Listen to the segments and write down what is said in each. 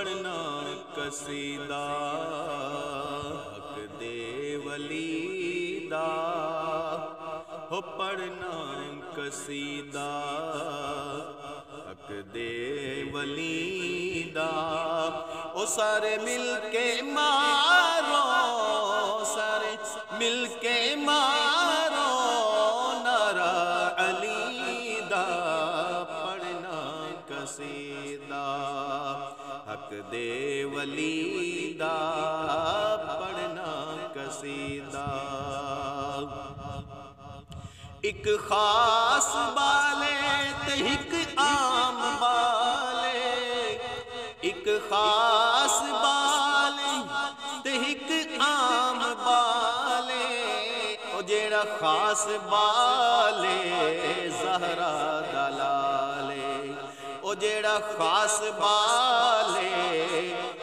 پڑھنا قصیدہ حق دے ولی دا، ہو پڑھنا قصیدہ حق دے ولی دا، او سارے مل کے مارو، سارے مل کے مارو نعرہ علی دا، پڑھنا قصیدہ حق دے ولی دا، پڑھنا قصیدہ۔ ایک خاص بالے تے ایک عام بالے، ایک خاص بالے تے ایک عام بالے، او جیڑا خاص بالے زہرا دا لالے، او جیڑا خاص بالے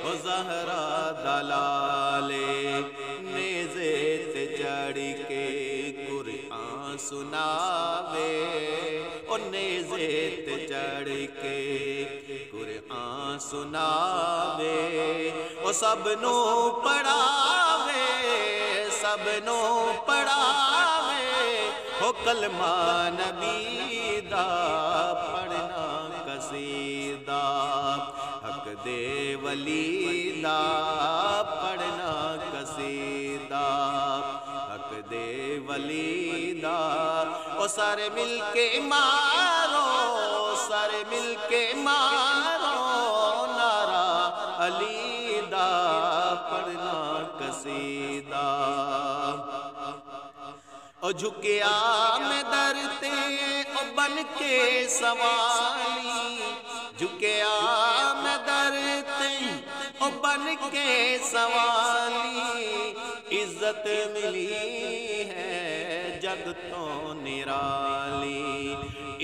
او زہرا دا لالے، نیزے تے چڑھ کے قرآن سناوے، او نیزے تے چڑھ کے قرآن سناوے، او سب نو پڑھاوے، سب نو پڑھاوے، او کلمہ نبی دا، پڑھنا قصیدہ حق دے ولی دا، پڑھنا قصیدہ حق دے ولی دا، او سارے مل کے مارو، سارے مل کے مارو نعرہ علی دا، پڑھنا قصیدہ۔ او جھکیا میں در تے او بن کے سوالی، جھکیا میں در تے او بن کے سوالی، عزت ملی ہے جگ تو نرالی،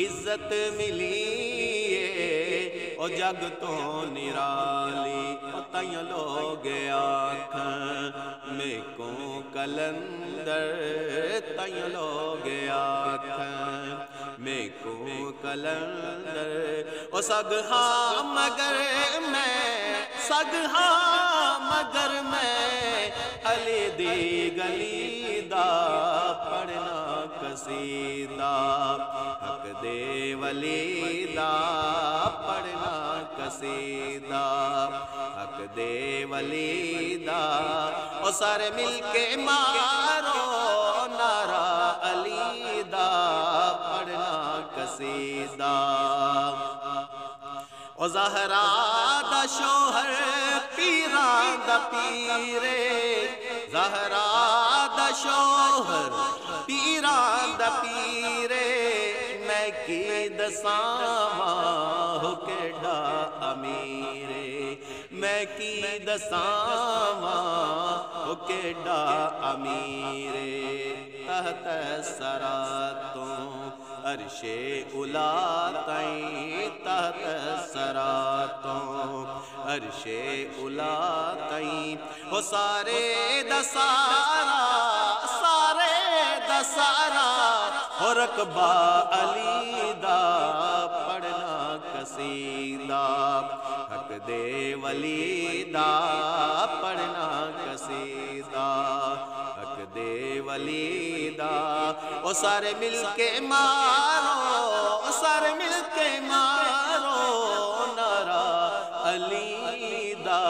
عزت ملی ہے او جگ تو نرالی، او تائیں لوگ آکھن میں کو کلندر، تائیں لوگ آکھن میں کو کلندر، او سگ ہاں مگر میں، سگ ہاں مگر میں علی دی گلی دا، پڑھنا قصیدہ حق دے ولی دا، پڑھنا قصیدہ حق دے ولی دا، او سارے مل کے مارو نعرہ علی دا، پڑھنا قصیدہ۔ او زہرا دا شوہر پیراں دا پیرے، زہرا دا شوہر پیراں دا پیرے، میں کی دساواں ہو کیڑا امیرے، میں کی دساواں ہو کیڑا امیرے، تحت سراتوں عرش اولا تائیں، تحت سراتوں عرش اولا تائیں، وہ سارے دسارا، سارے دسارا ہو رقبہ علی دا، پڑھنا قصیدہ حق دے ولی دا، پڑھنا قصیدہ حق دے ولی دا، او سارے مل کے مارو، او سارے مل کے مارو نعرہ علی دا۔